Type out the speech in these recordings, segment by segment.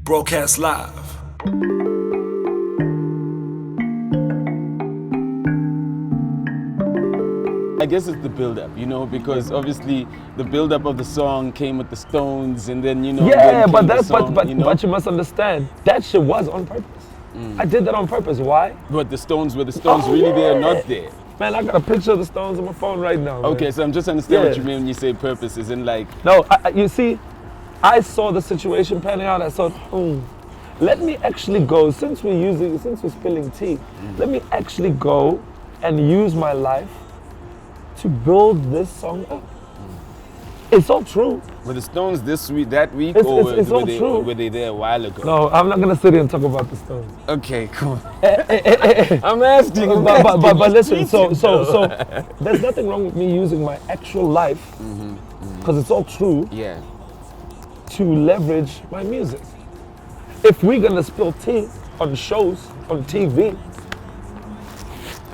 Broadcast live. I guess it's the build-up, because obviously the build-up of the song came with the Stones, and then Yeah, then but came the that's song, but you must understand that shit was on purpose. I did that on purpose. Why? But the Stones were the Stones really there or not there? Man, I got a picture of the Stones on my phone right now. Man. Okay, so I'm just understand what Yeah. you mean when you say purpose, isn't like No, you see, I saw the situation panning out. I thought, let me actually go, since we're spilling tea, let me actually go and use my life to build this song up. It's all true. were the Stones this week, that week, It's all true. were they there a while ago? No, I'm not gonna sit here and talk about the Stones. Okay, cool. I'm asking. But listen, so there's nothing wrong with me using my actual life, because it's all true, Yeah. to leverage my music. If we're gonna spill tea on shows, on TV,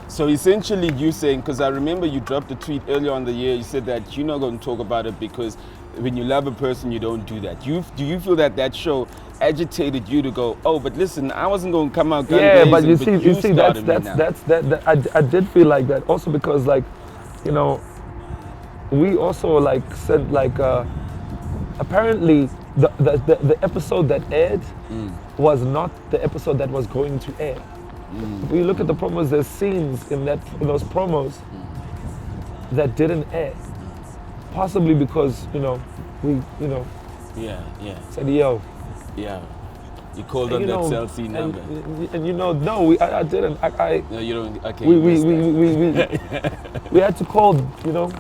So essentially you saying, because I remember you dropped a tweet earlier on the year, you said that you're not going to talk about it because when you love a person, you don't do that. Do you feel that show agitated you to go, oh, but listen, I wasn't going to come out gun yeah, blazing, but you see, started me now. that I did feel like that also because we also said apparently the episode that aired was not the episode that was going to air. When you look at the promos, there's scenes in those promos that didn't air. Possibly because, we Yeah. said, yo. Yeah. You called on that cell C number. No, I didn't. No, you don't. Okay. We had to call,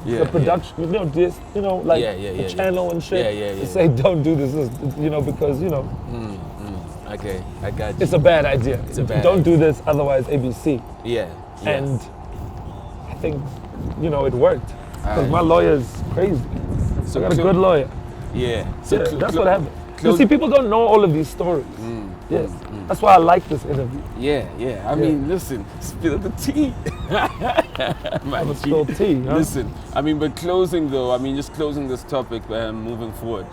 Yeah, the production, the channel and shit. Yeah. To say, don't do this, because, Okay, I got you. it's a bad idea. Don't do this, otherwise ABC. Yeah. And I think, it worked. Because my lawyer is crazy. So I got a good lawyer. Yeah. Yeah, that's what happened. You see, people don't know all of these stories. Yes. That's why I like this interview. Yeah. I mean, listen, spill the tea. I would spill tea, huh? Listen, but closing though, just closing this topic, moving forward.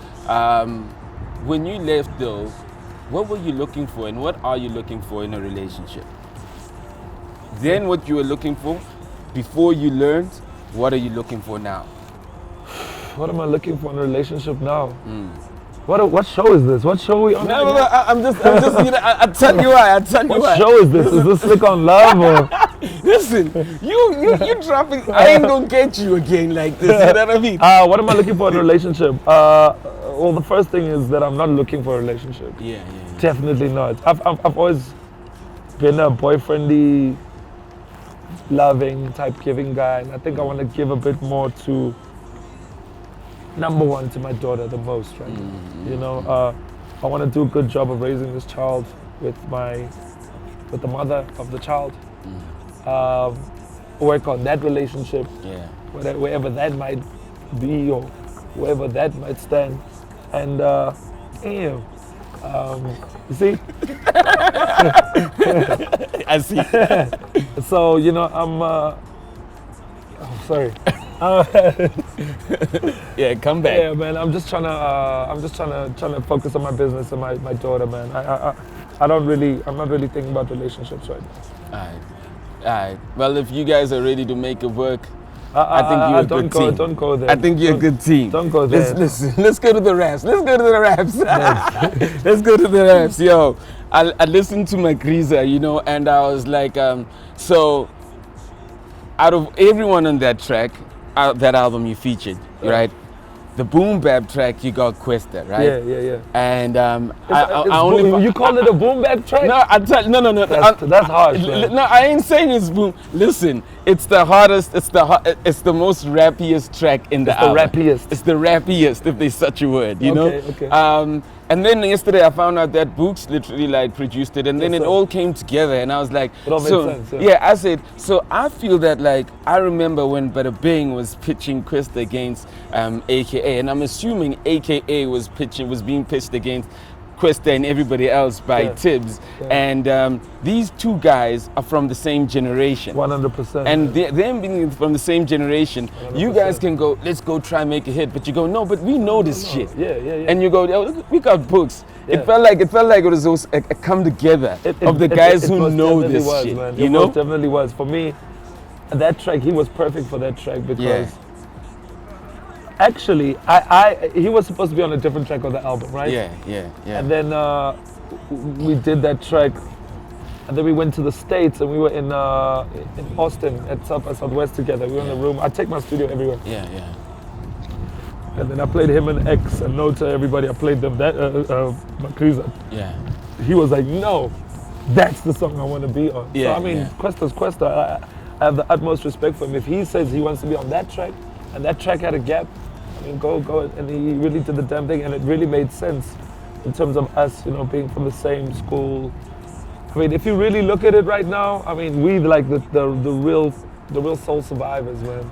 When you left though, what were you looking for and what are you looking for in a relationship? Then what you were looking for, before you learned, what are you looking for now? What am I looking for in a relationship now? What show is this? What show are we on? No, I'm just I'll tell you why. What show is this? Is this Slick on Love or? Listen, you dropping, I ain't gonna get you again like this, you know what I mean? What am I looking for in a relationship? Well, the first thing is that I'm not looking for a relationship. Yeah. Definitely not. I've always been a boyfriendy, loving type giving guy, and I think I want to give a bit more to, number one, to my daughter the most, right? I want to do a good job of raising this child with the mother of the child. Work on that relationship, wherever that might be or wherever that might stand. And you see? I see. So, I'm sorry. Yeah, come back. Yeah, man, I'm just trying to focus on my business and my daughter, man. I'm not really thinking about relationships right now. All right. Well, if you guys are ready to make it work, I think you're a good team. Don't go there. I think you're a good team. Don't go there. Listen, let's go to the raps. Let's go to the raps. Yo, I listened to Magriza, and I was like, so out of everyone on that track, that album you featured, right? The boom bap track you got Questa, right? Yeah. And I only you call it a boom bap track? No. That's harsh. Man. No, I ain't saying it's boom. Listen, it's the hardest. It's the most rappiest track in the album. It's the rappiest, if there's such a word. You know. Okay. And then yesterday I found out that Books literally produced it, and then it all came together, and I was like, it all made sense. Yeah, I said, so I feel that I remember when Bada Bing was pitching Questa against AKA, and I'm assuming AKA was being pitched against Questa and everybody else by Tibbs. And these two guys are from the same generation. 100%. And them being from the same generation, 100%. You guys can go, let's go try and make a hit. But you go, no, but we know this shit. Yeah. And you go, oh, we got Books. It felt like it was also a come together of the guys who know this shit. Man. You know, definitely was. For me, that track, he was perfect for that track because actually, he was supposed to be on a different track of the album, right? Yeah. And then we did that track, and then we went to the States, and we were in Austin at South by Southwest together. We were in the room. I take my studio everywhere. Yeah. And then I played him and X and Nota, everybody. I played them that Magriza. Yeah. He was like, no, that's the song I want to be on. Yeah, So I mean, Questa's Questa. I have the utmost respect for him. If he says he wants to be on that track, and that track had a gap, I mean, go, and he really did the damn thing, and it really made sense in terms of us, you know, being from the same school. I mean, if you really look at it right now, I mean, we like the real soul survivors, man.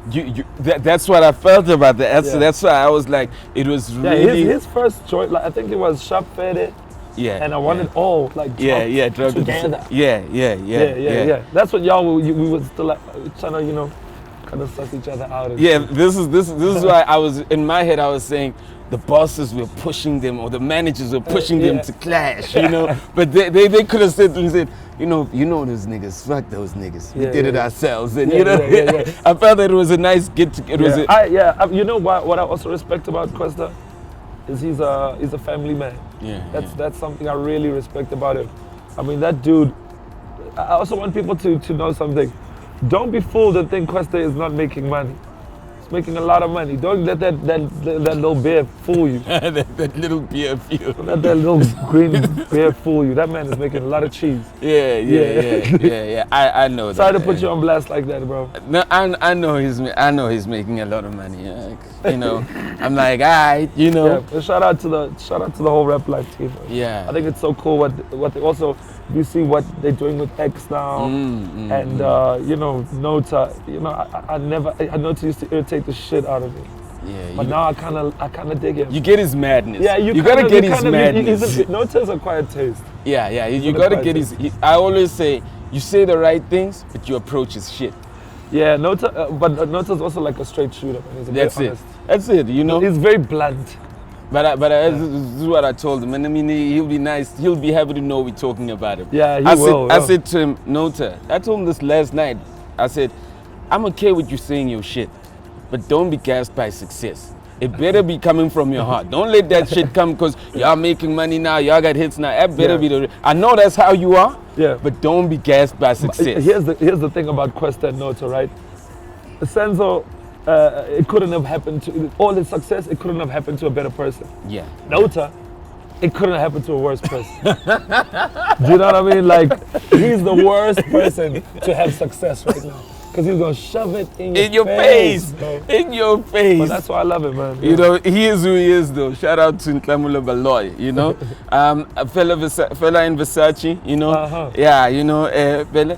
That's what I felt about that. That's why I was like, it was really his first choice. Like, I think it was Sharp Fede. Yeah. And I wanted all like drop together. Yeah. That's what we were still like trying to, you know, kind of suss each other out. Yeah, this is why I was in my head. I was saying the bosses were pushing them, or the managers were pushing them to clash, you know. But they could have said, you know those niggas, fuck those niggas. We did it ourselves, and you know. I felt that it was a nice you know what I also respect about Questa is he's a family man. That's something I really respect about him. I mean, that dude. I also want people to know something. Don't be fooled and think Questa is not making money. He's making a lot of money. Don't let that little bear fool you. that little bear fool. Let that little green bear fool you. That man is making a lot of cheese. Yeah. I know that. Sorry to put you on blast like that, bro. No, I know he's making a lot of money. You know, I'm like, alright, you know. Yeah, shout out to the whole Rap Life team. Yeah. I think it's so cool what they also. You see what they're doing with X now, and you know, Nota. You know, I Nota used to irritate the shit out of me. Yeah. But now I kind of dig him. You get his madness. Yeah, you gotta get his madness. Nota's a quiet taste. Yeah. You gotta get his. I always say, you say the right things, but you approach his shit. Yeah, Nota, but Nota's also like a straight shooter. Man. That's it. You know, he's very blunt. But this is what I told him, and I mean, he'll be nice. He'll be happy to know we're talking about him. Yeah, I said to him, Nota, I told him this last night. I said, I'm okay with you saying your shit, but don't be gassed by success. It better be coming from your heart. Don't let that shit come because y'all making money now, y'all got hits now. That better be I know that's how you are. Yeah. But don't be gassed by success. Here's the thing about Questa and Nota, right? Senzo. It couldn't have happened to all his success. It couldn't have happened to a better person. Yeah. Nota, it couldn't have happened to a worse person. Do you know what I mean? Like, he's the worst person to have success right now because he's gonna shove it in your face. In your face. But that's why I love it, man. You know, he is who he is, though. Shout out to Nklamula Baloy. You know, Fela In Versace. You know, yeah. You know, Fela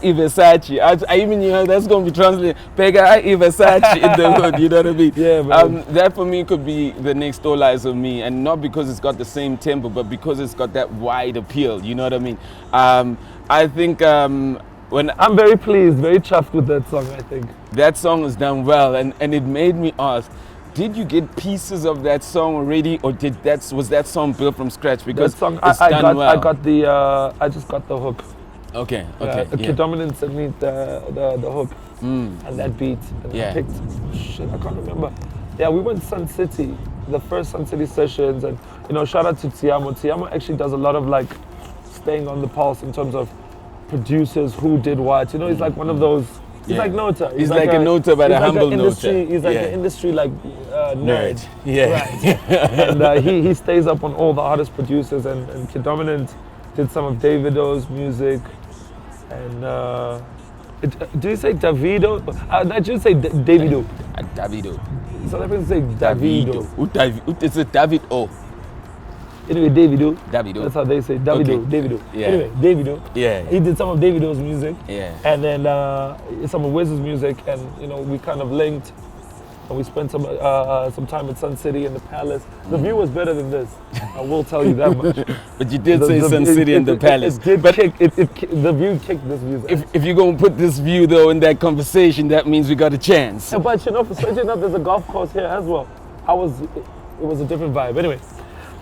In Versace. I even that's gonna be translated Pega In Versace in the hood. You know what I mean? Yeah, man. That for me could be the next All Eyes on Me, and not because it's got the same tempo, but because it's got that wide appeal. You know what I mean? I think. When I'm very pleased, very chuffed with that song, I think. That song was done well, and it made me ask, did you get pieces of that song already, or was that song built from scratch? Because that song, it's done well. I just got the hook. Okay. Kid Dominant sent me the hook and that beat. And I picked, I can't remember. Yeah, we went Sun City, the first Sun City sessions, and you know, shout out to Tiamo. Tiamo actually does a lot of like staying on the pulse in terms of producers who did what. You know, he's like one of those. He's like Nota. He's like a Nota, but a humble Nota. He's like an industry nerd. Yeah. Right. And he stays up on all the artist producers, and Kid Dominant did some of Davido's music. And do you say Davido? I should say Davido. Davido. South Africans say Davido. It's a David O. Anyway, Davido. Davido. That's how they say Davido. Okay. Davido. Yeah. Anyway, Davido. Yeah. He did some of Davido's music. Yeah. And then some of Wiz's music, and you know, we kind of linked, and we spent some time at Sun City and the Palace. The view was better than this. I will tell you that much. But you did say Sun City and the Palace. The view kicked this music. If you're gonna put this view though in that conversation, that means we got a chance. Yeah, but you know, for strangely enough, there's a golf course here as well. It was a different vibe. Anyway,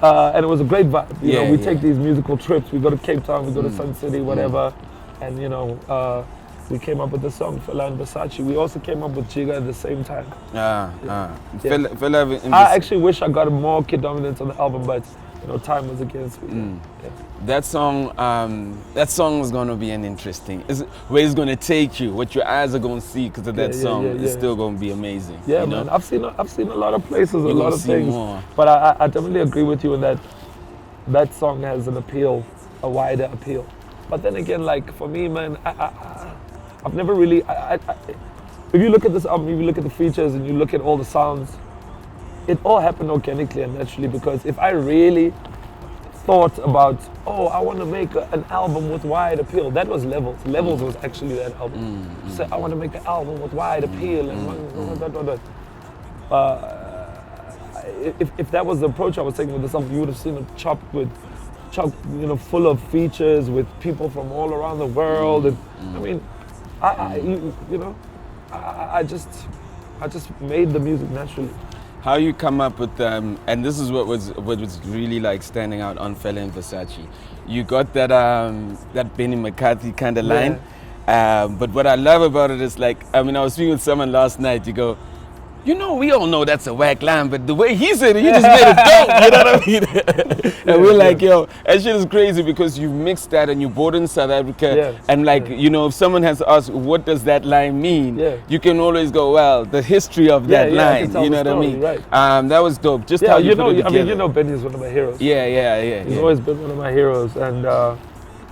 And it was a great vibe. You know, we Yeah. take these musical trips. We go to Cape Town, we go to Sun City, whatever. And you know, we came up with the song Fela In Versace. We also came up with Jika at the same time. Fela In I actually wish I got more kid dominance on the album, but you know, time was against me. Yeah. That song is gonna be an interesting. Where it's gonna take you, what your eyes are gonna see, because of that song is still gonna be amazing. Yeah, you know? man. I've seen a lot of places, a You're lot gonna of see things. more. But I definitely agree with you in that that song has an appeal, a wider appeal. But then again, like for me, man, I've never really. If you look at this album, if you look at the features and you look at all the sounds, it all happened organically and naturally. Because if I really thought about, oh, I want to make an album with wide appeal, that was Levels. Levels was actually that album. So I want to make an album with wide appeal and if that was the approach I was taking with this album, you would have seen it chopped, you know, full of features with people from all around the world. And I mean, I just made the music naturally. How you come up with and this is what was really like standing out on Fela In Versace. You got that Benny McCarthy kind of line, but what I love about it is like, I mean, I was speaking with someone last night. You go, you know, we all know that's a whack line, but the way he said it, he just made it dope. You know what I mean? And we're like, yo, that shit is crazy because you mixed that and you brought in South Africa. And like, you know, if someone has asked, what does that line mean? You can always go, well, the history of that line. You know what I mean? Right. That was dope. Just how you put it together. I mean, you know, Benny's one of my heroes. He's always been one of my heroes, and I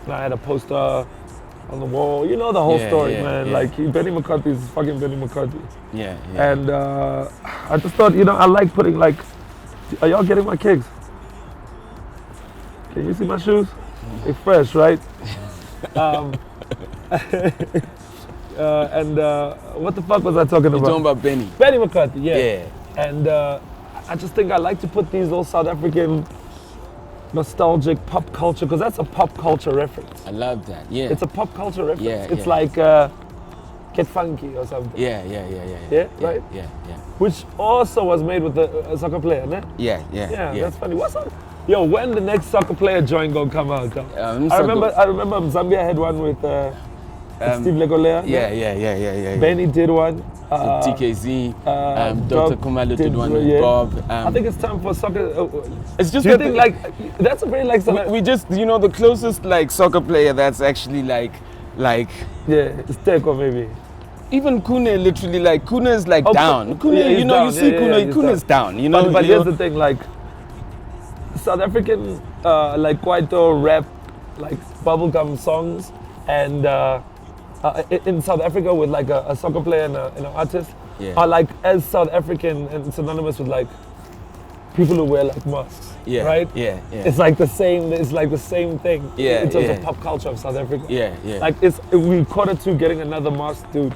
had a poster on the wall. You know the whole story, man. Like Benny McCarthy is fucking Benny McCarthy. And I just thought, you know, I like putting like, are y'all getting my kicks? Can you see my shoes? They're fresh, right? And what the fuck was I talking about? You're talking about Benny. Benny McCarthy, And I just think I like to put these little South African nostalgic pop culture, because that's a pop culture reference. I love that. It's a pop culture reference. It's like Get Funky or something. Right? Which also was made with a soccer player, ne? Yeah. That's funny. What's up? Yo, when the next soccer player joint gonna come out? I remember Zambia had one with Steve Legolea. Benny did one. TKZ, Dr. Kumalo did one with Bob. I think it's time for soccer. It's just do you think like that's a very like we just, you know, the closest like soccer player that's actually like it's Teko maybe. Even Kune, literally, like Kune is like down. Kune, you know, down. you see Kune is down. You know, but here's the thing, like South African like Kwaito rap, like bubblegum songs, and in South Africa with like a soccer player and an artist are like as South African and synonymous with like people who wear like masks. Right? It's like the same. It's like the same thing in terms of pop culture of South Africa. Like we quarter to getting another mask dude.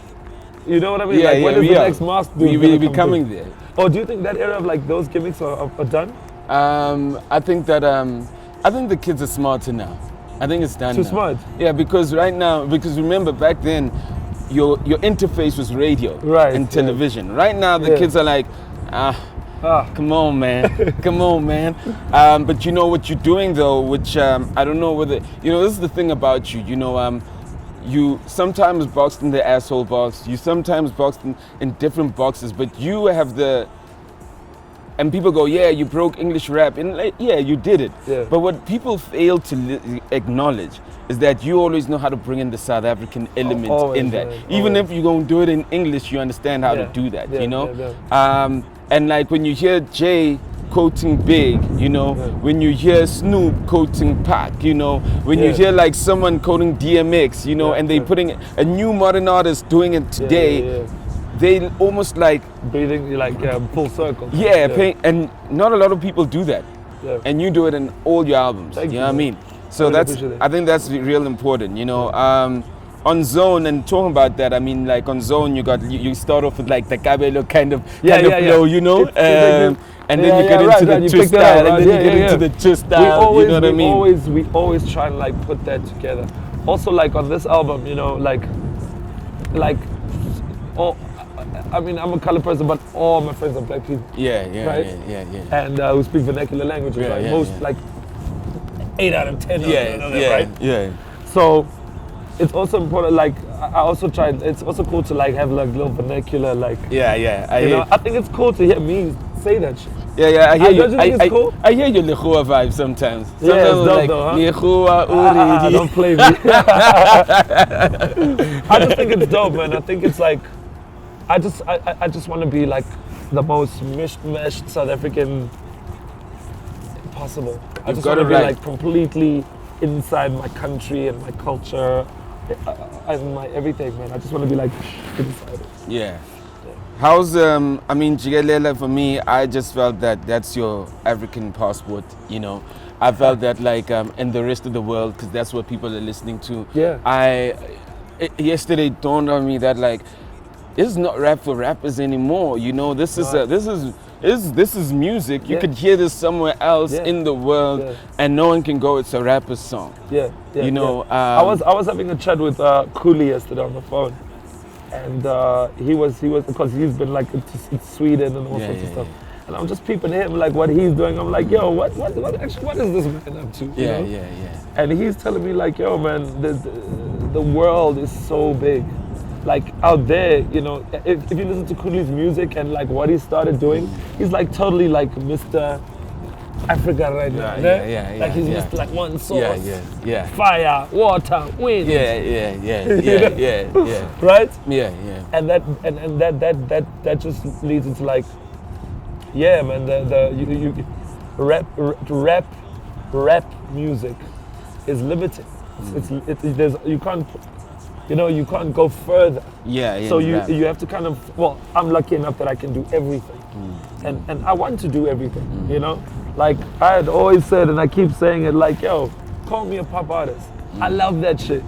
You know what I mean? Like when is the next mask dude? We be coming there. Or do you think that era of like those gimmicks are done? I think the kids are smarter now. I think it's done. Too smart. Yeah, because right now, because remember back then, your interface was radio and television. Right now, the kids are like, come on, man, come on, man. But you know what you're doing though, which I don't know whether you know. This is the thing about you. You know, you sometimes boxed in the asshole box. You sometimes boxed in different boxes, but you have the. And people go, yeah, you broke English rap. And like, yeah, you did it. But what people fail to acknowledge is that you always know how to bring in the South African element in that. Even if you're going to do it in English, you understand how to do that, you know? And like when you hear Jay quoting Big, you know, when you hear Snoop quoting Pac, you know, when you hear like someone quoting DMX, you know, and they putting a new modern artist doing it today, they almost like breathing like full circle. And not a lot of people do that, and you do it in all your albums. You know what I mean? So I think that's real important. You know, on Zone and talking about that. I mean, like on Zone, you start off with like the Kabelo kind of flow, you know, and then you get into the twist style, and then you get into the twist style. You know what I mean? We always try and like put that together. Also, like on this album, you know, like I mean, I'm a colored person, but all my friends are black people. Yeah, Right? And who speak vernacular languages, Yeah, like yeah, most, yeah. like 8 out of 10 of them, right? Yeah. So it's also important, like, I also tried, it's also cool to like have like little vernacular, like, Yeah. I think it's cool to hear me say that shit. Yeah, I hear you. Don't you think it's cool? I hear your Lechua vibe sometimes. Yeah, it's Sometimes dope like though, huh? Lechua Uri. Don't play me. I just think it's dope, man. I think it's like, I just want to be like the most mishmashed South African possible. I just want to be like completely inside my country and my culture and my everything, man. I just want to be like inside it. Yeah. How's I mean, Jika, for me, I just felt that that's your African passport. You know, I felt that like in the rest of the world, because that's what people are listening to. Yeah. Yesterday dawned on me that like, it's not rap for rappers anymore. You know, this is music. You could hear this somewhere else in the world, and no one can go, it's a rapper's song. Yeah. You know, I was having a chat with Cooley yesterday on the phone, and he was because he's been like in Sweden and all sorts of stuff. And I'm just peeping him like what he's doing. I'm like, yo, what is this man up to? You know? Yeah. And he's telling me like, yo, man, the world is so big. Like out there, you know, if you listen to Cooley's music and like what he started doing, he's like totally like Mr. Africa right now. Like he's Mr. like one source, fire, water, wind. Yeah. Right? Yeah. And that just leads into like, yeah, man, the rap music is limited. You can't go further. So you have to kind of, well, I'm lucky enough that I can do everything. And I want to do everything, you know? Like I had always said, and I keep saying it, like, yo, call me a pop artist. I love that shit.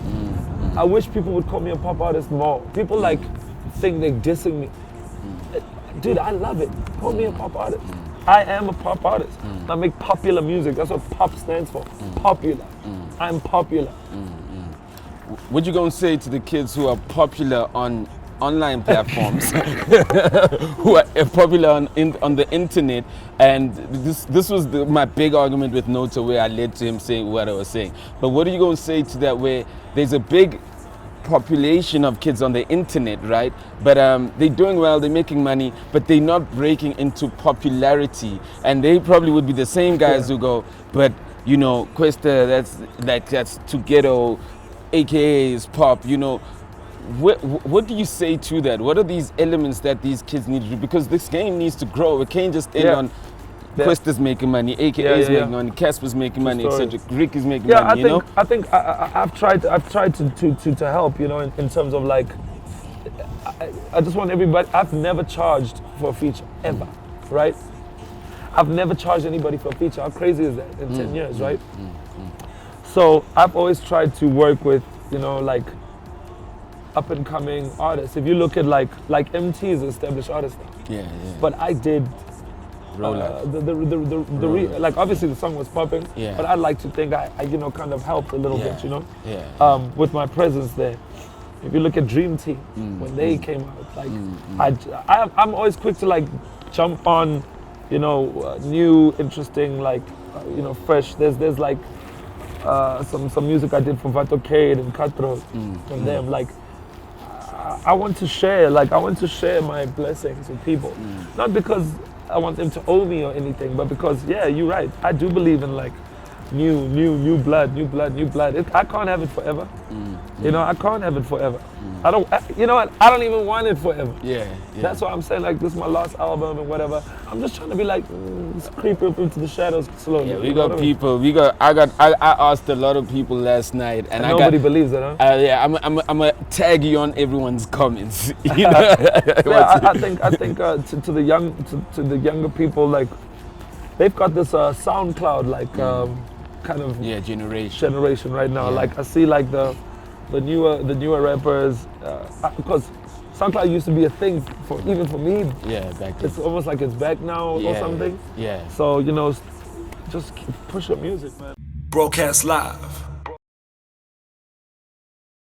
I wish people would call me a pop artist more. People like think they're dissing me. Dude, I love it. Call me a pop artist. I am a pop artist. I make popular music. That's what pop stands for. Popular. I'm popular. What you gonna say to the kids who are popular on online platforms, who are popular on the internet? And this was my big argument with Nota, where I led to him saying what I was saying. But what are you gonna say to that, where there's a big population of kids on the internet, right? But they're doing well, they're making money, but they're not breaking into popularity. And they probably would be the same guys who go, but you know, Questa, that's too ghetto, AKA is pop, you know. What do you say to that? What are these elements that these kids need to do? Because this game needs to grow. It can't just end on Questa's making money, AKA is making money, Casper's making money, etc. Rick is making money, you know? I think I've tried to help, you know, in terms of like, I just want everybody, I've never charged for a feature, ever, right? I've never charged anybody for a feature. How crazy is that in 10 years, right? So I've always tried to work with, you know, like up and coming artists. If you look at like MT is an established artist now. But I did like obviously the song was popping, but I'd like to think I you know kind of helped a little bit, you know, with my presence there. If you look at Dream Team when they came out, like I'm always quick to like jump on, you know, new interesting like you know fresh. There's like some music I did for Vato Cade and Cutthroat from them. Like I want to share my blessings with people, not because I want them to owe me or anything, but because you're right. I do believe in like new blood. I can't have it forever. You know, I can't have it forever. You know what? I don't even want it forever. That's why I'm saying like this is my last album and whatever. I'm just trying to be like creep up into the shadows slowly. We got people. I asked a lot of people last night, and nobody believes it, huh? I'm gonna tag you on everyone's comments. You know? I think to the younger people, like they've got this SoundCloud like kind of generation right now. Like I see like the newer rappers because SoundCloud used to be a thing even for me. Back then. It's almost like it's back now or something. So you know, just push your music, man. Broadcast live